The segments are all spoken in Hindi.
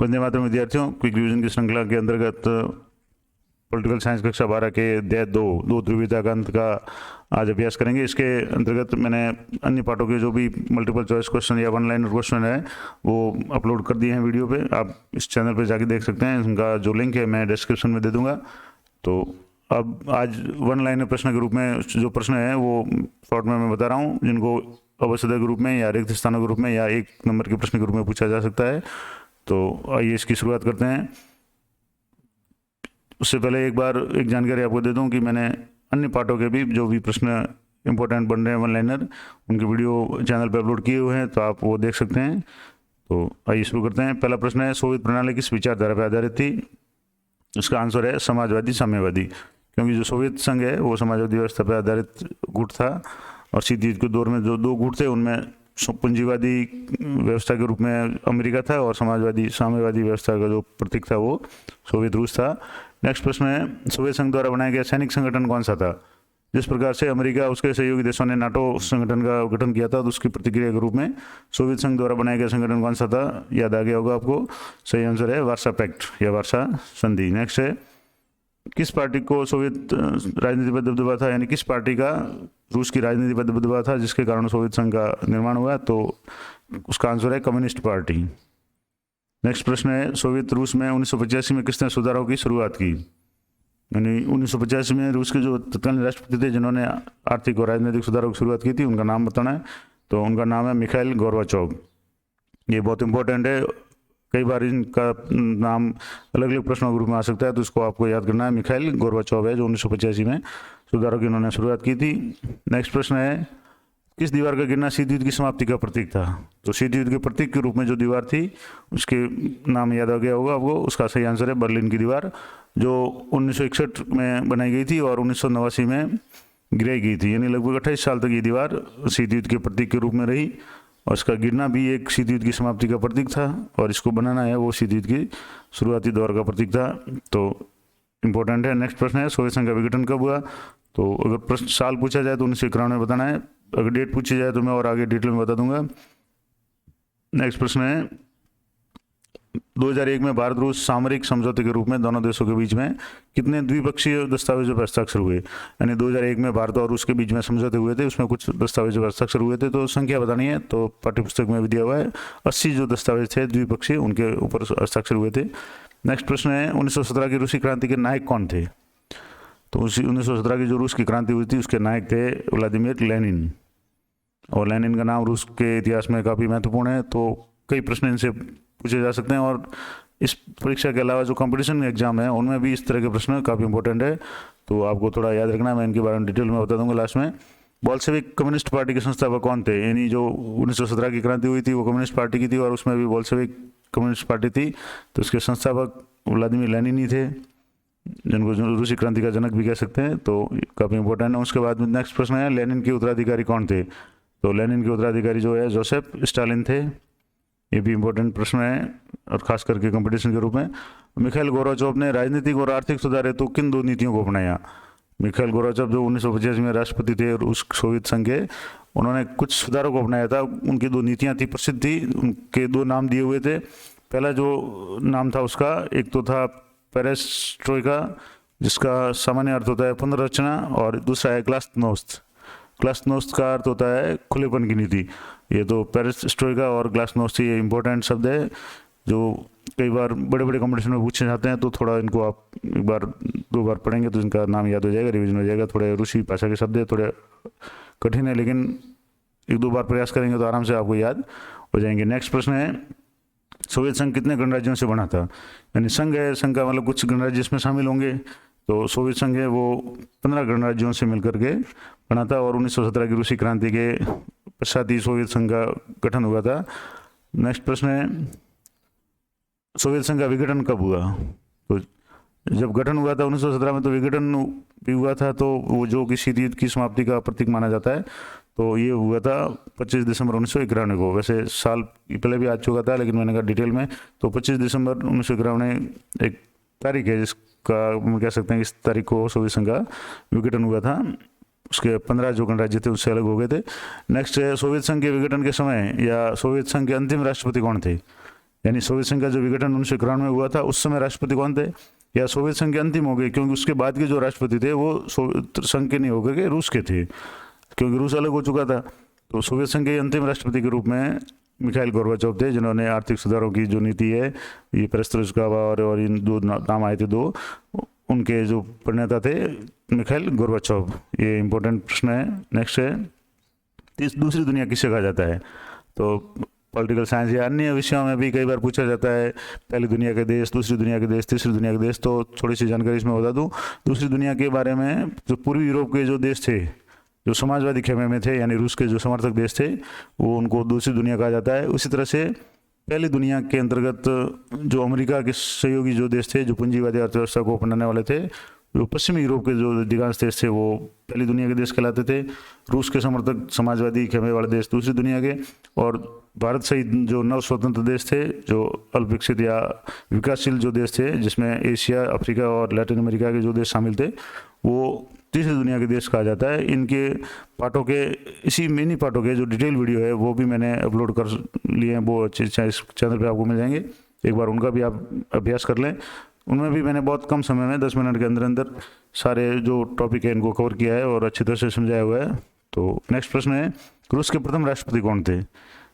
वंदे मातरम विद्यार्थियों, क्विक रिवीजन की श्रृंखला के अंतर्गत पॉलिटिकल साइंस कक्षा 12 के अध्याय दो ध्रुवीयता का अंत का आज अभ्यास करेंगे। इसके अंतर्गत मैंने अन्य पाठों के जो भी मल्टीपल चॉइस क्वेश्चन या वन लाइनर क्वेश्चन है वो अपलोड कर दिए हैं वीडियो पे। आप इस चैनल पे जाके देख सकते हैं, उनका जो लिंक है मैं डिस्क्रिप्शन में दे दूंगा। तो अब आज वन लाइनर प्रश्न के रूप में जो प्रश्न है वो शॉर्ट में मैं बता रहा हूँ, जिनको अवसर के रूप में या रिक्त स्थानों के रूप में या एक नंबर के प्रश्न के रूप में पूछा जा सकता है। तो आइए इसकी शुरुआत करते हैं। उससे पहले एक बार एक जानकारी आपको दे दूं कि मैंने अन्य पाठों के भी जो भी प्रश्न इंपॉर्टेंट बन रहे हैं वन लाइनर, उनके वीडियो चैनल पर अपलोड किए हुए हैं, तो आप वो देख सकते हैं। तो आइए शुरू करते हैं। पहला प्रश्न है, सोवियत प्रणाली किस विचारधारा पर आधारित थी? उसका आंसर है समाजवादी साम्यवादी, क्योंकि जो सोवियत संघ है वो समाजवादी व्यवस्था पर आधारित गुट था और शीत युद्ध के दौर में जो दो गुट थे उनमें पूंजीवादी व्यवस्था के रूप में अमेरिका था और समाजवादी साम्यवादी व्यवस्था का जो प्रतीक था वो सोवियत रूस था। नेक्स्ट प्रश्न है, सोवियत संघ द्वारा बनाया गया सैनिक संगठन कौन सा था? जिस प्रकार से अमेरिका उसके सहयोगी देशों ने नाटो संगठन का गठन किया था, तो उसकी प्रतिक्रिया के रूप में सोवियत संघ द्वारा बनाया गया संगठन कौन सा था? याद आ गया होगा आपको। सही आंसर है वार्सा पैक्ट या वार्सा संधि। नेक्स्ट है, किस पार्टी को सोवियत राजनीति पर दबदबा था, यानी किस पार्टी का रूस की राजनीति पर दबदबा था जिसके कारण सोवियत संघ का निर्माण हुआ? तो उसका आंसर है कम्युनिस्ट पार्टी। नेक्स्ट प्रश्न है, सोवियत रूस में 1985 में किसने सुधारों की शुरुआत की? यानी 1985 में रूस के जो तत्कालीन राष्ट्रपति थे जिन्होंने आर्थिक और राजनीतिक सुधारों की शुरुआत की थी, उनका नाम बताना है। तो उनका नाम है मिखाइल गोर्बाचोव। ये बहुत इंपॉर्टेंट है, कई बार इनका नाम अलग अलग प्रश्नों के रूप में आ सकता है, तो इसको आपको याद करना है। मिखाइल गोर्बाचोव है जो 1985 में सुधारों की उन्होंने शुरुआत की थी। नेक्स्ट प्रश्न है, किस दीवार का गिरना शीत युद्ध की समाप्ति का प्रतीक था? तो शीत युद्ध के प्रतीक के रूप में जो दीवार थी उसके नाम याद आ गया होगा आपको। उसका सही आंसर है बर्लिन की दीवार, जो 1961 में बनाई गई थी और 1989 में गिराई गई थी। यानी लगभग 28 साल तक ये दीवार शीत युद्ध के प्रतीक के रूप में रही और इसका गिरना भी एक शीत युद्ध की समाप्ति का प्रतीक था और इसको बनाना है वो शीत युद्ध की शुरुआती दौर का प्रतीक था। तो इम्पोर्टेंट है। नेक्स्ट प्रश्न है, सोवियत संघ का विघटन कब हुआ? तो अगर प्रश्न साल पूछा जाए तो 1991 में बताना है, अगर डेट पूछी जाए तो मैं और आगे डिटेल में बता दूंगा। नेक्स्ट प्रश्न है, 2001 में भारत रूस सामरिक समझौते के रूप में दोनों देशों के बीच में कितने द्विपक्षीय दस्तावेजों पर हस्ताक्षर हुए? यानी 2001 में भारत और रूस के बीच में समझौते हुए थे, उसमें कुछ दस्तावेजों पर हस्ताक्षर हुए थे, तो संख्या बतानी है। तो पाठ्यपुस्तक में भी दिया हुआ है 80 जो दस्तावेज थे द्विपक्षीय, उनके ऊपर हस्ताक्षर हुए थे। नेक्स्ट प्रश्न है, 1917 की रूसी क्रांति के नायक कौन थे? तो उसी 1917 की जो रूस की क्रांति हुई थी उसके नायक थे व्लादिमीर लेनिन, और लेनिन का नाम रूस के इतिहास में काफ़ी महत्वपूर्ण है। तो कई प्रश्न इनसे पूछे जा सकते हैं और इस परीक्षा के अलावा जो कंपटीशन एग्जाम है उनमें भी इस तरह के प्रश्न काफ़ी इंपॉर्टेंट है, तो आपको थोड़ा याद रखना है। मैं इनके बारे में डिटेल में बता दूंगा लास्ट में। बोल्शेविक कम्युनिस्ट पार्टी के संस्थापक कौन थे? यानी जो 1917 की क्रांति हुई थी वो कम्युनिस्ट पार्टी की थी और उसमें भी बोल्शेविक कम्युनिस्ट पार्टी थी, तो इसके संस्थापक व्लादिमीर लेनिन ही थे, जिनको रूसी क्रांति का जनक भी कह सकते हैं। तो काफ़ी इंपॉर्टेंट है। उसके बाद नेक्स्ट प्रश्न है, लेनिन के उत्तराधिकारी कौन थे? तो लेनिन के उत्तराधिकारी जो है जोसेफ स्टालिन थे। ये भी इम्पोर्टेंट प्रश्न है और खास करके कंपटीशन के रूप में। मिखाइल गोर्बाचोव ने राजनीतिक और आर्थिक सुधार हेतु किन दो नीतियों को अपनाया? मिखाइल गोर्बाचोव जो 1985 में राष्ट्रपति थे रूस सोवियत संघ के, उन्होंने कुछ सुधारों को अपनाया था। उनकी दो नीतियाँ थी, प्रसिद्ध थी, उनके दो नाम दिए हुए थे। पहला जो नाम था उसका, एक तो था पेरेस्ट्रोइका, जिसका सामान्य अर्थ होता है पुनर्रचना, और दूसरा है ग्लास्नोस्त। ग्लास्नोस्त का अर्थ होता है खुलेपन की नीति। ये तो पेरेस्ट्रोइका और ग्लास्नोस्त ये इंपॉर्टेंट शब्द है जो कई बार बड़े बड़े कंपटीशन में पूछे जाते हैं, तो थोड़ा इनको आप एक बार दो बार पढ़ेंगे तो इनका नाम याद हो जाएगा, रिवीजन हो जाएगा। थोड़े रूसी भाषा के शब्द है, थोड़े कठिन है, लेकिन एक दो बार प्रयास करेंगे तो आराम से आपको याद हो जाएंगे। नेक्स्ट प्रश्न है, सोवियत संघ कितने गणराज्यों से बना था? यानी संघ है, संघ का मतलब कुछ गणराज्य इसमें शामिल होंगे, तो सोवियत संघ है वो 15 गणराज्यों से मिलकर के बना था और 1917 की रूसी क्रांति के पश्चात ही सोवियत संघ का गठन हुआ था। नेक्स्ट प्रश्न है, सोवियत संघ का विघटन कब हुआ? तो जब गठन हुआ था 1917 में, तो विघटन भी हुआ था, तो वो जो कि शीत युद्ध की समाप्ति का प्रतीक माना जाता है, तो ये हुआ था 25 दिसंबर 1991 को। वैसे साल पहले भी आ चुका था, लेकिन मैंने कहा डिटेल में, तो 25 दिसंबर 1991 एक तारीख है जिसका हम कह सकते हैं इस तारीख को सोवियत संघ का विघटन हुआ था। उसके 15 जो गणराज्य थे उससे अलग हो गए थे। नेक्स्ट है, सोवियत संघ के विघटन के समय या सोवियत संघ के अंतिम राष्ट्रपति कौन थे? यानी सोवियत संघ का जो विघटन 1991 में हुआ था उस समय राष्ट्रपति कौन थे, या सोवियत संघ के अंतिम हो गए, क्योंकि उसके बाद के जो राष्ट्रपति थे वो सोवियत संघ के नहीं होकर के रूस के थे, क्योंकि रूस अलग हो चुका था। तो सोवियत संघ के अंतिम राष्ट्रपति के रूप में मिखाइल गोर्बाचोव थे, जिन्होंने आर्थिक सुधारों की जो नीति है, ये पेरेस्ट्रोइका और इन दो नाम आए थे दो, उनके जो प्रणेता थे मिखाइल गोर्बाचोव। ये इंपॉर्टेंट प्रश्न है। नेक्स्ट है, दूसरी दुनिया किसे कहा जाता है? तो पॉलिटिकल साइंस या अन्य विषयों में भी कई बार पूछा जाता है, पहली दुनिया के देश, दूसरी दुनिया के देश, तीसरी दुनिया के देश। तो थोड़ी सी जानकारी इसमें बता दूं। दूसरी दुनिया के बारे में जो पूर्वी यूरोप के जो देश थे, जो समाजवादी खेमे में थे, यानी रूस के जो समर्थक देश थे, वो उनको दूसरी दुनिया कहा जाता है। उसी तरह से पहली दुनिया के अंतर्गत जो अमेरिका के सहयोगी जो देश थे, जो पूंजीवादी अर्थव्यवस्था को अपनाने वाले थे, जो पश्चिमी यूरोप के जो अधिकांश देश थे वो पहली दुनिया के देश कहलाते थे। रूस के समर्थक समाजवादी खेमे वाले देश दूसरी दुनिया के, और भारत सहित जो नव स्वतंत्र देश थे, जो अल्पविकसित या विकासशील जो देश थे, जिसमें एशिया, अफ्रीका और लैटिन अमेरिका के जो देश शामिल थे, वो तीसरी दुनिया के देश कहा जाता है। इनके पाठों के, इसी मिनी पाठों के जो डिटेल वीडियो है वो भी मैंने अपलोड कर लिए हैं, वो अच्छे इस चैनल पे आपको मिल जाएंगे, एक बार उनका भी आप अभ्यास कर लें। उनमें भी मैंने बहुत कम समय में 10 मिनट के अंदर अंदर सारे जो टॉपिक है इनको कवर किया है और अच्छी तरह से समझाया हुआ है। तो नेक्स्ट प्रश्न है, रूस के प्रथम राष्ट्रपति कौन थे?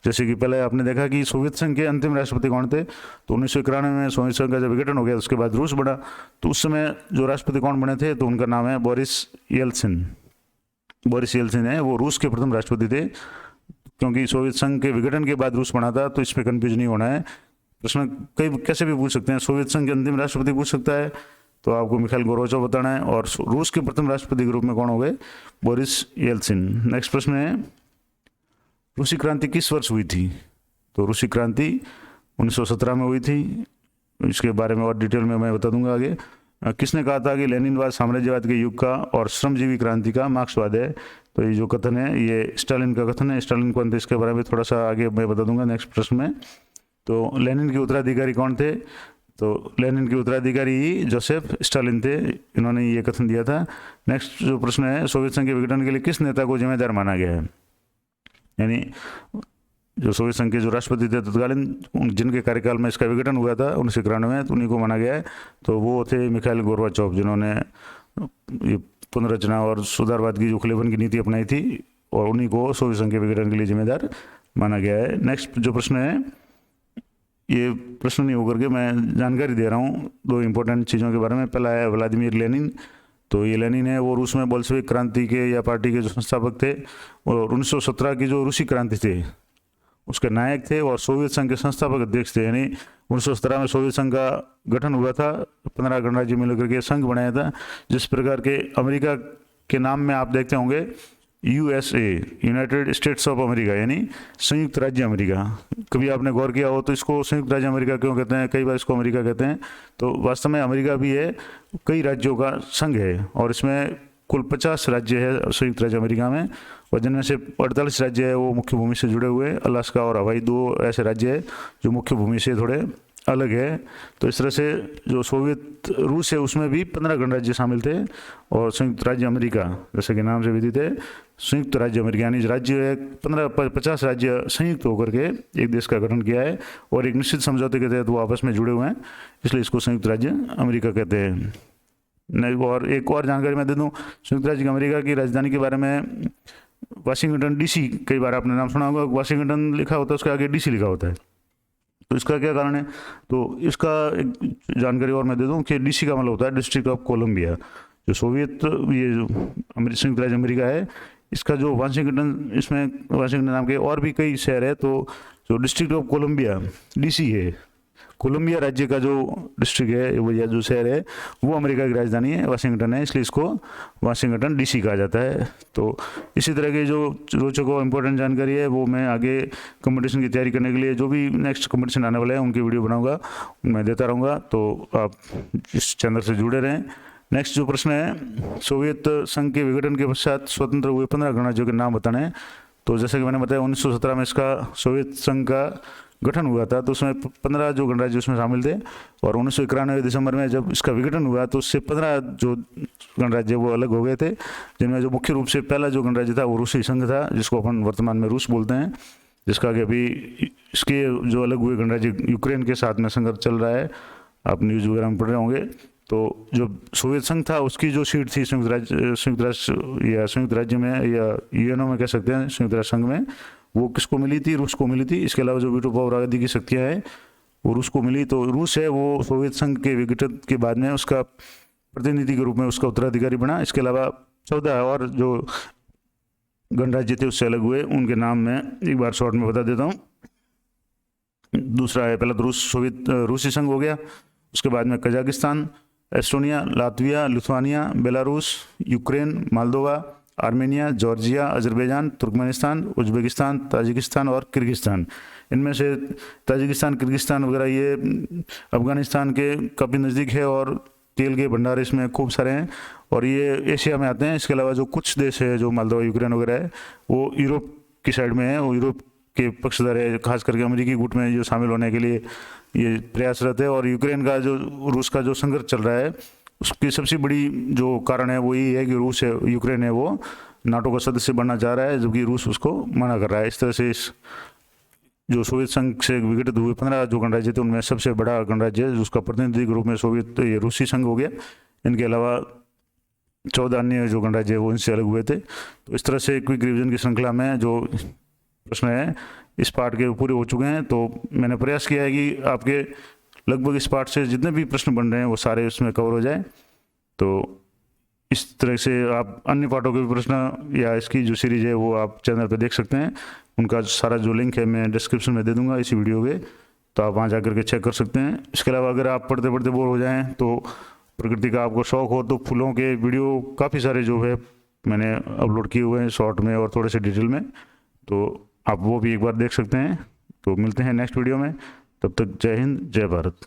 जैसे कि पहले आपने देखा कि सोवियत संघ के अंतिम राष्ट्रपति कौन थे, तो 1991 में सोवियत संघ का जब विघटन हो गया उसके बाद रूस बना, तो उस समय जो राष्ट्रपति कौन बने थे, तो उनका नाम है बोरिस येल्सिन। बोरिस येल्सिन है, वो रूस के प्रथम राष्ट्रपति थे। क्योंकि सोवियत संघ के विघटन के बाद रूस बना था, तो इसमें कन्फ्यूज नहीं होना है। प्रश्न कई कैसे भी पूछ सकते हैं, सोवियत संघ के अंतिम राष्ट्रपति पूछ सकता है, तो आपको मिखाइल गोर्बाचोव बताना है, और रूस के प्रथम राष्ट्रपति के रूप में कौन हो गए? Boris Yeltsin. नेक्स्ट प्रश्न है, रूसी क्रांति किस वर्ष हुई थी? तो रूसी क्रांति 1917 में हुई थी। इसके बारे में और डिटेल में मैं बता दूंगा आगे। किसने कहा था कि लेनिनवाद साम्राज्यवाद के युग का और श्रमजीवी क्रांति का मार्क्सवाद है? तो ये जो कथन है ये स्टालिन का कथन है। स्टालिन कौन थे इसके बारे में थोड़ा सा आगे मैं बता दूंगा नेक्स्ट प्रश्न में। तो लेनिन के उत्तराधिकारी कौन थे? तो लेनिन के उत्तराधिकारी जोसेफ स्टालिन थे, इन्होंने ये कथन दिया था। नेक्स्ट जो प्रश्न है, सोवियत संघ के विघटन के लिए किस नेता को जिम्मेदार माना गया है? यानी जो सोवियत संघ के जो राष्ट्रपति थे तत्कालीन, जिनके कार्यकाल में इसका विघटन हुआ था 1991 में, तो उन्हीं को माना गया है। तो वो थे मिखाइल गोर्बाचोव, जिन्होंने ये पुनर्रचना और सुधारवाद की जो खुलेपन की नीति अपनाई थी, और उन्हीं को सोवियत संघ के विघटन के लिए जिम्मेदार माना गया है। नेक्स्ट जो प्रश्न है, ये प्रश्न नहीं होकर के मैं जानकारी दे रहा हूँ दो इंपॉर्टेंट चीज़ों के बारे में। पहला है व्लादिमीर लेनिन। तो ये लेनिन है, वो रूस में बोल्शेविक क्रांति के या पार्टी के जो संस्थापक थे, और 1917 की जो रूसी क्रांति थे उसके नायक थे, और सोवियत संघ के संस्थापक अध्यक्ष थे। यानी 1917 में सोवियत संघ का गठन हुआ था, 15 गणराज्य मिलकर के संघ बनाया था। जिस प्रकार के अमेरिका के नाम में आप देखते होंगे USA, United states of America, यानी संयुक्त राज्य अमेरिका। कभी आपने गौर किया हो तो इसको संयुक्त राज्य अमेरिका क्यों कहते हैं? कई बार इसको अमेरिका कहते हैं, तो वास्तव में अमेरिका भी है, कई राज्यों का संघ है, और इसमें कुल 50 राज्य है संयुक्त राज्य अमेरिका में, और जिनमें से 48 राज्य है वो मुख्य भूमि से जुड़े हुए। अलास्का और हवाई 2 ऐसे राज्य है जो मुख्य भूमि से थोड़े अलग है। तो इस तरह से जो सोवियत रूस है उसमें भी 15 गणराज्य शामिल थे, और संयुक्त राज्य अमेरिका जैसे कि नाम से विदित है संयुक्त राज्य अमेरिका, यानी राज्य है 50 राज्य संयुक्त होकर के एक देश का गठन किया है, और एक निश्चित समझौते के तहत वो आपस में जुड़े हुए हैं, इसलिए इसको संयुक्त राज्य अमेरिका कहते हैं। नहीं, और एक और जानकारी मैं दे दूं संयुक्त राज्य अमेरिका की राजधानी के बारे में, वाशिंगटन DC। कई बार आपने नाम सुना होगा, वाशिंगटन लिखा होता है, उसके आगे DC लिखा होता है। तो इसका क्या कारण है? तो इसका एक जानकारी और मैं दे दूं कि DC का मतलब होता है डिस्ट्रिक्ट ऑफ कोलंबिया। जो सोवियत ये जो संयुक्त राज्य अमेरिका है, इसका जो वाशिंगटन, इसमें वाशिंगटन नाम के और भी कई शहर है, तो जो डिस्ट्रिक्ट ऑफ कोलंबिया DC है, कोलंबिया राज्य का जो डिस्ट्रिक्ट है या जो शहर है वो अमेरिका की राजधानी है, वाशिंगटन है, इसलिए इसको वाशिंगटन DC कहा जाता है। तो इसी तरह की जो रोचक और इम्पोर्टेंट जानकारी है वो मैं आगे कंपटीशन की तैयारी करने के लिए जो भी नेक्स्ट कंपटीशन आने वाला है उनकी वीडियो बनाऊंगा, मैं देता रहूँगा, तो आप इस चैनल से जुड़े रहें। नेक्स्ट जो प्रश्न है, सोवियत संघ के विघटन के पश्चात स्वतंत्र हुए 15 गणराज्यों के नाम बताने हैं। तो जैसे कि मैंने बताया 1917 में इसका सोवियत संघ का गठन हुआ था, तो उसमें 15 जो गणराज्य उसमें शामिल थे, और 1991 दिसंबर में जब इसका विघटन हुआ तो उससे 15 जो गणराज्य वो अलग हो गए थे, जिनमें जो मुख्य रूप से पहला जो गणराज्य था वो रूसी संघ था, जिसको अपन वर्तमान में रूस बोलते हैं। जिसका कि अभी इसके जो अलग हुए गणराज्य यूक्रेन के साथ में संघर्ष चल रहा है, आप न्यूज़ वगैरह में पढ़ रहे होंगे। तो जो सोवियत संघ था उसकी जो सीट थी संयुक्त राज्य में या यूएनओ में कह सकते हैं, संयुक्त राष्ट्र संघ में, वो किसको मिली थी? रूस को मिली थी। इसके अलावा जो वीटो पावर आदि की शक्तियाँ हैं वो रूस को मिली। तो रूस है वो सोवियत संघ के विघटन के बाद में उसका प्रतिनिधि के रूप में उसका उत्तराधिकारी बना। इसके अलावा 14 और जो गणराज्य थे उससे अलग हुए, उनके नाम मैं एक बार शॉर्ट में बता देता हूँ। दूसरा है, पहला तो रूसी संघ हो गया, उसके बाद में Kazakhstan, Estonia, Latvia, Lithuania, Belarus, Ukraine, Moldova, Armenia, Georgia, Azerbaijan, Turkmenistan, Uzbekistan, Tajikistan और किर्गिस्तान। इनमें से ताजिकिस्तान, किर्गिस्तान वगैरह ये अफगानिस्तान के काफ़ी नज़दीक है और तेल के भंडार इसमें खूब सारे हैं और ये एशिया में आते हैं। इसके अलावा जो कुछ देश है जो मोल्दोवा, यूक्रेन वगैरह है, वो यूरोप की साइड में है, वो यूरोप के पक्षधर है, खास करके अमेरिकी गुट में जो शामिल होने के लिए ये प्रयासरत है। और यूक्रेन का जो रूस का जो संघर्ष चल रहा है उसकी सबसे बड़ी जो कारण है वो यही है कि रूस है, यूक्रेन है वो नाटो का सदस्य बनना चाह रहा है, जबकि रूस उसको मना कर रहा है। इस तरह से इस जो सोवियत संघ से विघटित हुए 15 जो गणराज्य थे उनमें सबसे बड़ा गणराज्य जिसका प्रतिनिधि के रूप में सोवियत ये रूसी संघ हो गया। इनके अलावा 14 अन्य जो गणराज्य वो इनसे अलग हुए थे। तो इस तरह से क्विक रिवीजन की श्रृंखला में जो प्रश्न है इस पार्ट के पूरे हो चुके हैं। तो मैंने प्रयास किया है कि आपके लगभग इस पार्ट से जितने भी प्रश्न बन रहे हैं वो सारे उसमें कवर हो जाए। तो इस तरह से आप अन्य पार्टों के भी प्रश्न या इसकी जो सीरीज है वो आप चैनल पे देख सकते हैं। उनका सारा जो लिंक है मैं डिस्क्रिप्शन में दे दूंगा इसी वीडियो के, तो आप वहाँ जा कर के चेक कर सकते हैं। इसके अलावा अगर आप पढ़ते पढ़ते बोर हो जाएं तो प्रकृति का आपको शौक हो तो फूलों के वीडियो काफ़ी सारे जो है मैंने अपलोड किए हुए हैं शॉर्ट में और थोड़े से डिटेल में, तो आप वो भी एक बार देख सकते हैं। तो मिलते हैं नेक्स्ट वीडियो में, तब तक जय हिंद, जय भारत।